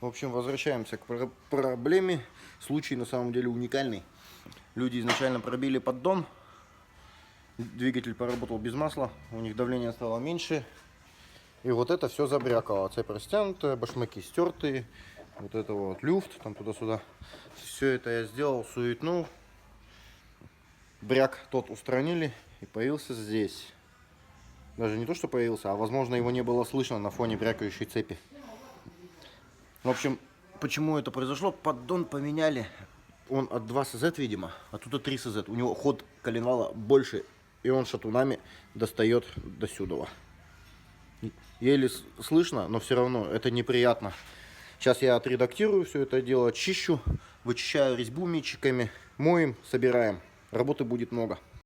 В общем, возвращаемся к проблеме. Случай на самом деле уникальный. Люди изначально пробили поддон. Двигатель поработал без масла. У них давление стало меньше. И вот это все забрякало. Цепь растянутая, башмаки стертые. Вот это вот люфт, там туда-сюда. Все это я сделал, суетнул. Бряк тот устранили. И появился здесь. Даже не то, что появился, а возможно его не было слышно на фоне брякающей цепи. В общем, почему это произошло? Поддон поменяли. Он от 2 СЗ, видимо, а тут от 3 СЗ. У него ход коленвала больше, и он шатунами достает до сюда. Еле слышно, но все равно это неприятно. Сейчас я отредактирую все это дело, чищу, вычищаю резьбу митчиками, моем, собираем. Работы будет много.